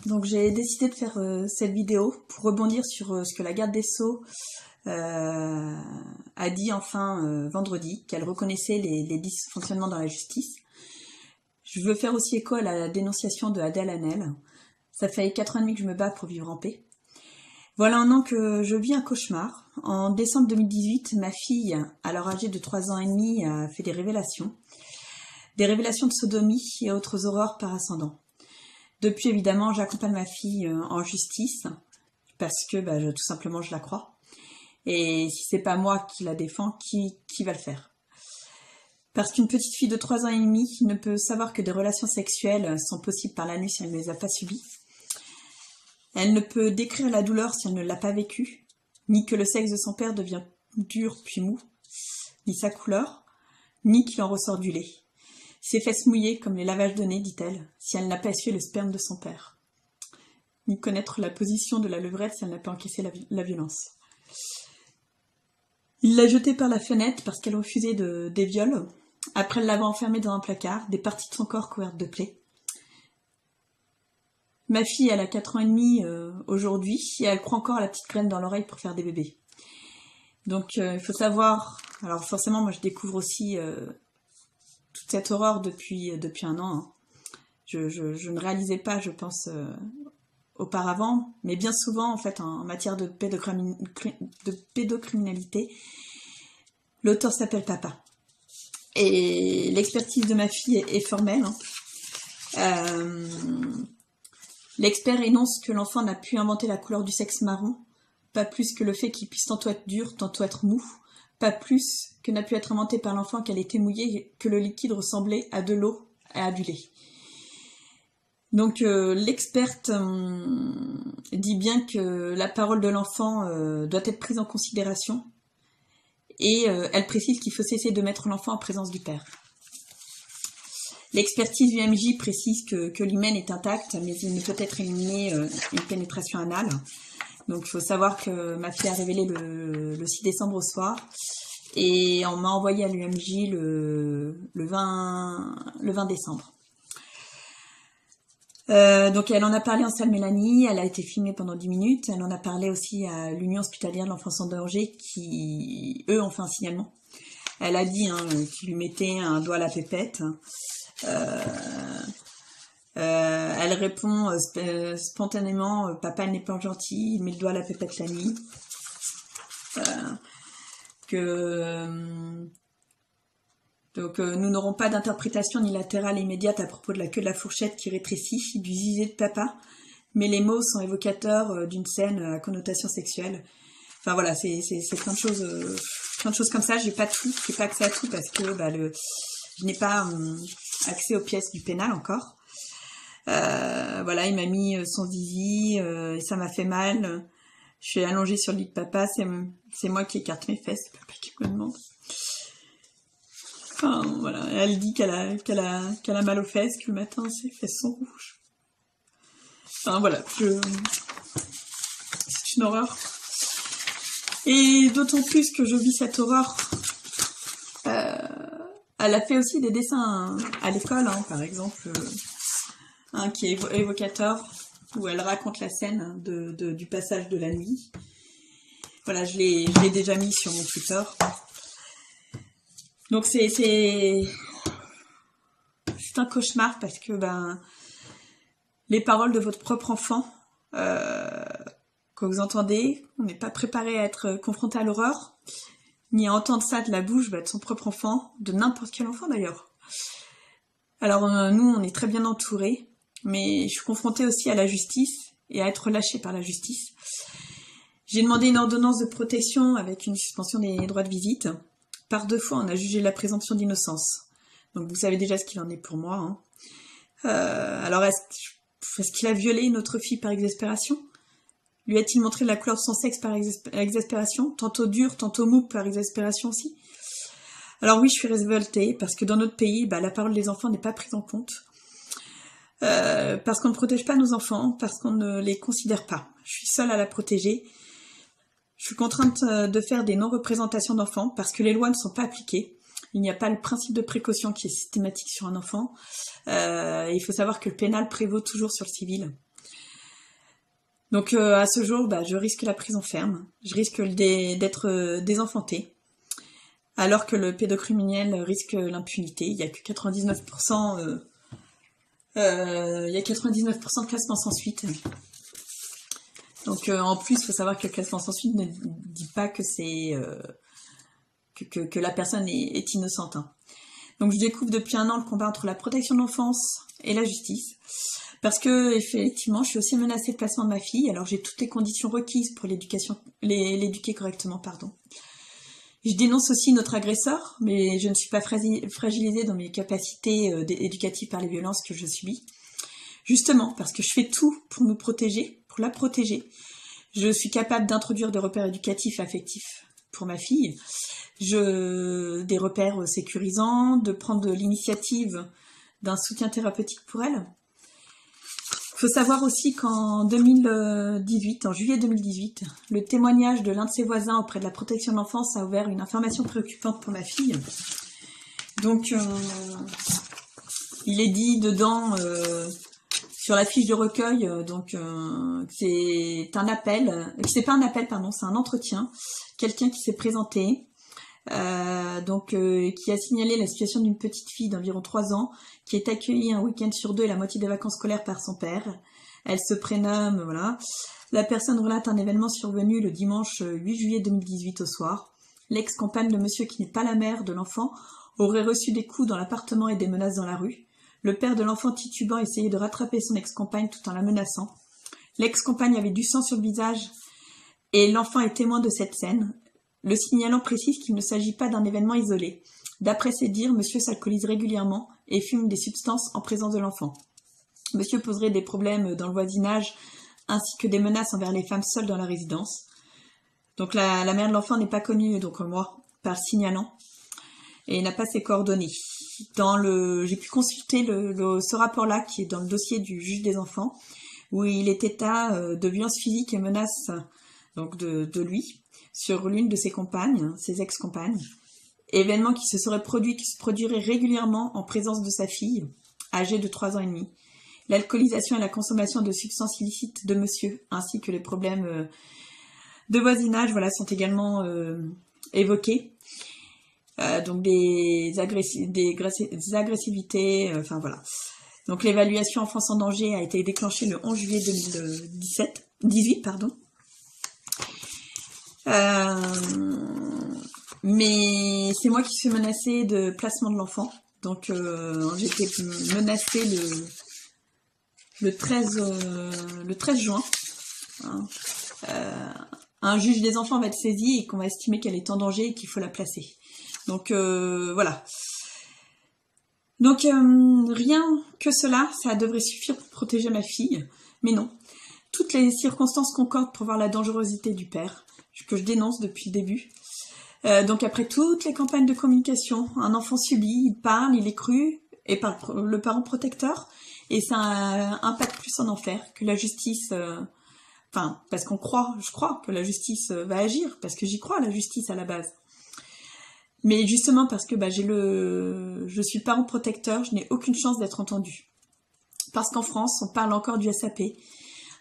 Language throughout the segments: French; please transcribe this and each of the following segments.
Donc j'ai décidé de faire cette vidéo pour rebondir sur ce que la garde des Sceaux a dit enfin vendredi, qu'elle reconnaissait les dysfonctionnements dans la justice. Je veux faire aussi écho à la dénonciation de Adèle Haenel. Ça fait 4 ans et demi que je me bats pour vivre en paix. Voilà un an que je vis un cauchemar. En décembre 2018, ma fille, alors âgée de 3 ans et demi, a fait des révélations. Des révélations de sodomie et autres horreurs par ascendant. Depuis, évidemment, j'accompagne ma fille en justice parce que tout simplement je la crois. Et si c'est pas moi qui la défends, qui va le faire? Parce qu'une petite fille de 3 ans et demi ne peut savoir que des relations sexuelles sont possibles par la nuit si elle ne les a pas subies. Elle ne peut décrire la douleur si elle ne l'a pas vécue, ni que le sexe de son père devient dur puis mou, ni sa couleur, ni qu'il en ressort du lait. Ses fesses mouillées comme les lavages de nez, dit-elle, si elle n'a pas essuyé le sperme de son père. Ni connaître la position de la levrette si elle n'a pas encaissé la violence. Il l'a jetée par la fenêtre parce qu'elle refusait des viols, après l'avoir enfermée dans un placard, des parties de son corps couvertes de plaies. Ma fille, elle a 4 ans et demi aujourd'hui, et elle croit encore à la petite graine dans l'oreille pour faire des bébés. Donc il faut savoir, alors forcément moi je découvre aussi toute cette horreur depuis un an. Hein. Je ne réalisais pas, je pense, auparavant, mais bien souvent, en fait, en matière de pédocriminalité, l'auteur s'appelle papa. Et l'expertise de ma fille est formelle. Hein. L'expert énonce que l'enfant n'a pu inventer la couleur du sexe marron, pas plus que le fait qu'il puisse tantôt être dur, tantôt être mou, pas plus que n'a pu être inventé par l'enfant qu'elle était mouillée, que le liquide ressemblait à de l'eau et à du lait. Donc l'experte dit bien que la parole de l'enfant doit être prise en considération et elle précise qu'il faut cesser de mettre l'enfant en présence du père. L'expertise UMJ précise que l'hymen est intact, mais il ne peut être éliminé une pénétration anale. Donc il faut savoir que ma fille a révélé le 6 décembre au soir et on m'a envoyé à l'UMJ le 20 décembre. Donc elle en a parlé en salle Mélanie, elle a été filmée pendant 10 minutes, elle en a parlé aussi à l'Union hospitalière de l'enfance en danger qui, eux, ont fait un signalement. Elle a dit qu'ils lui mettaient un doigt à la pépette. Elle répond spontanément, papa n'est pas gentil, il met le doigt à la pépette la nuit. Donc nous n'aurons pas d'interprétation ni latérale immédiate à propos de la queue de la fourchette qui rétrécit, du zizé de papa, mais les mots sont évocateurs d'une scène à connotation sexuelle. Enfin voilà, c'est plein de choses comme ça. J'ai pas accès à tout parce que je n'ai pas accès aux pièces du pénal encore. Voilà, il m'a mis son zizi et ça m'a fait mal. Je suis allongée sur le lit de papa, c'est moi qui écarte mes fesses, c'est papa qui me le demande. Enfin, voilà, elle dit qu'elle a mal aux fesses, que le matin ses fesses sont rouges. Enfin voilà, c'est une horreur. Et d'autant plus que je vis cette horreur. Elle a fait aussi des dessins à l'école, par exemple, un qui est évocateur, où elle raconte la scène du passage de la nuit. Voilà, je l'ai déjà mis sur mon Twitter. Donc c'est un cauchemar parce que les paroles de votre propre enfant que vous entendez, on n'est pas préparé à être confronté à l'horreur, ni à entendre ça de la bouche de son propre enfant, de n'importe quel enfant d'ailleurs. Alors nous on est très bien entourés, mais je suis confrontée aussi à la justice et à être lâchée par la justice. J'ai demandé une ordonnance de protection avec une suspension des droits de visite. Par 2 fois, on a jugé la présomption d'innocence. Donc vous savez déjà ce qu'il en est pour moi. Alors est-ce qu'il a violé notre fille par exaspération? Lui a-t-il montré la couleur de son sexe par exaspération? Tantôt dur, tantôt mou par exaspération aussi? Alors oui, je suis révoltée, parce que dans notre pays, la parole des enfants n'est pas prise en compte. Parce qu'on ne protège pas nos enfants, parce qu'on ne les considère pas. Je suis seule à la protéger. Je suis contrainte de faire des non-représentations d'enfants parce que les lois ne sont pas appliquées. Il n'y a pas le principe de précaution qui est systématique sur un enfant. Il faut savoir que le pénal prévaut toujours sur le civil. Donc à ce jour, je risque la prison ferme, je risque d'être désenfantée, alors que le pédocriminel risque l'impunité. Il y a que 99%, il y a 99% de classement sans suite. Donc en plus, il faut savoir que le classement sans suite ne dit pas que c'est que la personne est innocente. Hein. Donc je découvre depuis un an le combat entre la protection de l'enfance et la justice. Parce que, effectivement, je suis aussi menacée de placement de ma fille, alors j'ai toutes les conditions requises pour l'éduquer correctement, pardon. Je dénonce aussi notre agresseur, mais je ne suis pas fragilisée dans mes capacités éducatives par les violences que je subis. Justement, parce que je fais tout pour nous protéger, pour la protéger. Je suis capable d'introduire des repères éducatifs affectifs pour ma fille, des repères sécurisants, de prendre l'initiative d'un soutien thérapeutique pour elle. Il faut savoir aussi qu'en 2018, en juillet 2018, le témoignage de l'un de ses voisins auprès de la protection de l'enfance a ouvert une information préoccupante pour ma fille. Donc, il est dit dedans, sur la fiche de recueil, c'est un appel, c'est pas un appel, pardon, c'est un entretien. Quelqu'un qui s'est présenté, qui a signalé la situation d'une petite fille d'environ 3 ans qui est accueillie un week-end sur 2 et la moitié des vacances scolaires par son père. Elle se prénomme, voilà. La personne relate un événement survenu le dimanche 8 juillet 2018 au soir. L'ex-compagne de monsieur qui n'est pas la mère de l'enfant aurait reçu des coups dans l'appartement et des menaces dans la rue. Le père de l'enfant titubant essayait de rattraper son ex-compagne tout en la menaçant. L'ex-compagne avait du sang sur le visage et l'enfant est témoin de cette scène. Le signalant précise qu'il ne s'agit pas d'un événement isolé. D'après ses dires, monsieur s'alcoolise régulièrement et fume des substances en présence de l'enfant. Monsieur poserait des problèmes dans le voisinage ainsi que des menaces envers les femmes seules dans la résidence. Donc la mère de l'enfant n'est pas connue, donc moi, par le signalant, et n'a pas ses coordonnées. J'ai pu consulter ce rapport-là qui est dans le dossier du juge des enfants, où il est état de violence physique et menace donc de lui sur l'une de ses compagnes, ses ex-compagnes. Événement qui se produirait régulièrement en présence de sa fille, âgée de 3 ans et demi. L'alcoolisation et la consommation de substances illicites de monsieur, ainsi que les problèmes de voisinage, voilà, sont également évoqués. Donc des agressivités, enfin voilà. Donc l'évaluation enfance en danger a été déclenchée le 11 juillet 2018, pardon. Mais c'est moi qui suis menacée de placement de l'enfant. Donc j'ai été menacée le 13 juin. Hein. Un juge des enfants va être saisi et qu'on va estimer qu'elle est en danger et qu'il faut la placer. Donc voilà. Donc rien que cela, ça devrait suffire pour protéger ma fille. Mais non. Toutes les circonstances concordent pour voir la dangerosité du père, que je dénonce depuis le début. Donc après toutes les campagnes de communication, un enfant subit, il parle, il est cru, et par le parent protecteur, et ça impacte plus en enfer que la justice... parce je crois que la justice va agir, parce que j'y crois à la justice à la base. Mais justement parce que je suis parent protecteur, je n'ai aucune chance d'être entendue. Parce qu'en France, on parle encore du SAP,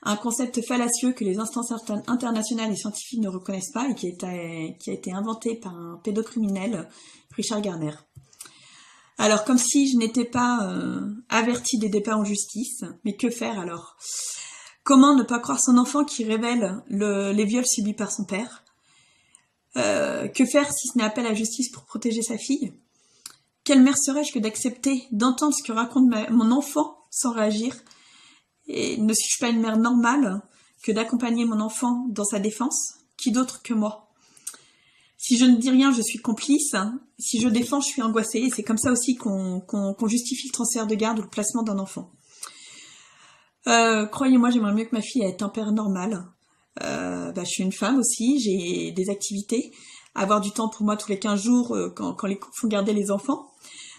un concept fallacieux que les instances internationales et scientifiques ne reconnaissent pas et qui a été inventé par un pédocriminel, Richard Garner. Alors, comme si je n'étais pas avertie des débats en justice, mais que faire alors ? Comment ne pas croire son enfant qui révèle les viols subis par son père ? Que faire si ce n'est appel à la justice pour protéger sa fille ? Quelle mère serais-je que d'accepter, d'entendre ce que raconte mon enfant sans réagir ? Et ne suis-je pas une mère normale que d'accompagner mon enfant dans sa défense ? Qui d'autre que moi ? Si je ne dis rien, je suis complice. Si je défends, je suis angoissée. Et c'est comme ça aussi qu'on justifie le transfert de garde ou le placement d'un enfant. Croyez-moi, j'aimerais mieux que ma fille ait un père normal. Je suis une femme aussi, j'ai des activités. Avoir du temps pour moi tous les 15 jours quand les couples font garder les enfants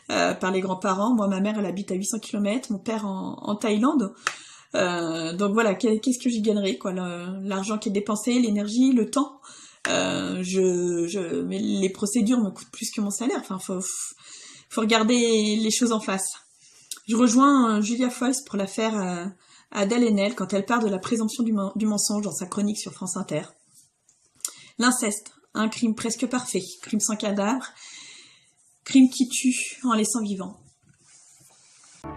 par les grands-parents. Moi, ma mère, elle habite à 800 km, mon père en Thaïlande. Donc voilà, qu'est-ce que j'y gagnerais, quoi, l'argent qui est dépensé, l'énergie, le temps. Mais les procédures me coûtent plus que mon salaire. Enfin, faut regarder les choses en face. Je rejoins Julia Foyce pour l'affaire Adèle Haenel quand elle part de la présomption du mensonge dans sa chronique sur France Inter. L'inceste, un crime presque parfait, crime sans cadavre, crime qui tue en laissant vivant.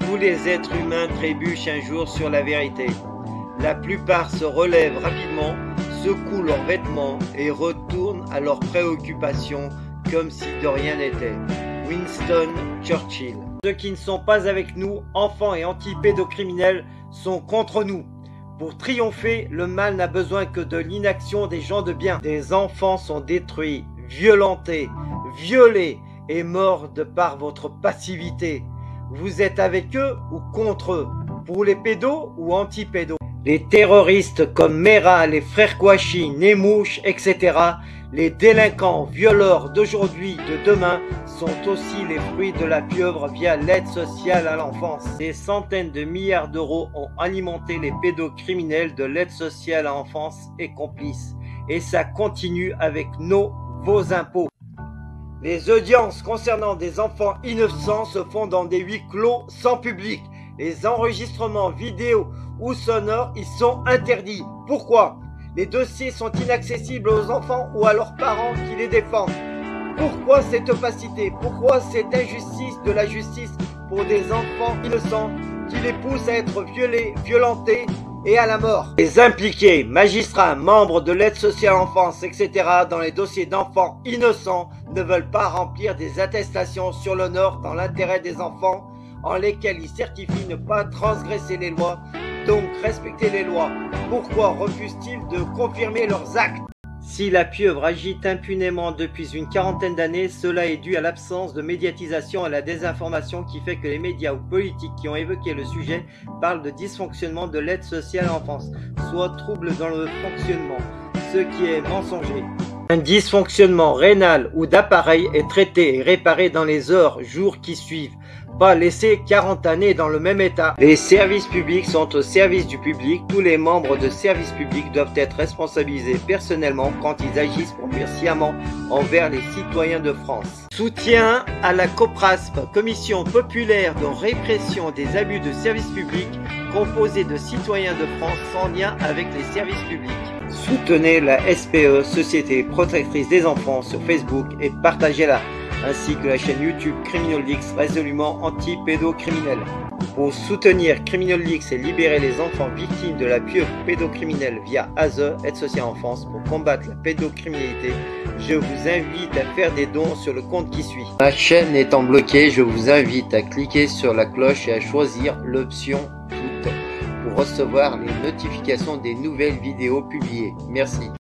Tous les êtres humains trébuchent un jour sur la vérité. La plupart se relèvent rapidement, secouent leurs vêtements et retournent à leurs préoccupations comme si de rien n'était. Winston Churchill. Ceux qui ne sont pas avec nous, enfants et anti-pédocriminels, sont contre nous. Pour triompher, le mal n'a besoin que de l'inaction des gens de bien. Des enfants sont détruits, violentés, violés et morts de par votre passivité. Vous êtes avec eux ou contre eux? Pour les pédos ou anti-pédos? Les terroristes comme Mera, les frères Kouachi, Nemouche, etc., les délinquants, violeurs d'aujourd'hui, de demain, sont aussi les fruits de la pieuvre via l'aide sociale à l'enfance. Des centaines de milliards d'euros ont alimenté les pédocriminels de l'aide sociale à l'enfance et complices. Et ça continue avec vos impôts. Les audiences concernant des enfants innocents se font dans des huis clos sans public. Les enregistrements vidéo ou sonores y sont interdits. Pourquoi? Les dossiers sont inaccessibles aux enfants ou à leurs parents qui les défendent. Pourquoi cette opacité? Pourquoi cette injustice de la justice pour des enfants innocents qui les pousse à être violés, violentés et à la mort? Les impliqués, magistrats, membres de l'aide sociale à l'enfance, etc. dans les dossiers d'enfants innocents ne veulent pas remplir des attestations sur l'honneur dans l'intérêt des enfants en lesquels ils certifient ne pas transgresser les lois, donc respecter les lois. Pourquoi refusent-ils de confirmer leurs actes? Si la pieuvre agite impunément depuis une quarantaine d'années, cela est dû à l'absence de médiatisation et à la désinformation qui fait que les médias ou politiques qui ont évoqué le sujet parlent de dysfonctionnement de l'aide sociale à l'enfance, soit trouble dans le fonctionnement, ce qui est mensonger. Un dysfonctionnement rénal ou d'appareil est traité et réparé dans les heures, jours qui suivent. Pas laisser 40 années dans le même état. Les services publics sont au service du public. Tous les membres de services publics doivent être responsabilisés personnellement quand ils agissent pour nuire sciemment envers les citoyens de France. Soutien à la COPRASP, Commission populaire de répression des abus de services publics, composée de citoyens de France sans lien avec les services publics. Soutenez la SPE, Société Protectrice des Enfants, sur Facebook et partagez-la, ainsi que la chaîne YouTube CriminalX, résolument anti-pédocriminel. Pour soutenir CriminalX et libérer les enfants victimes de la pieuvre pédocriminelle via ASE, Aide sociale en enfance, pour combattre la pédocriminalité, je vous invite à faire des dons sur le compte qui suit. Ma chaîne étant bloquée, je vous invite à cliquer sur la cloche et à choisir l'option toutes pour recevoir les notifications des nouvelles vidéos publiées. Merci.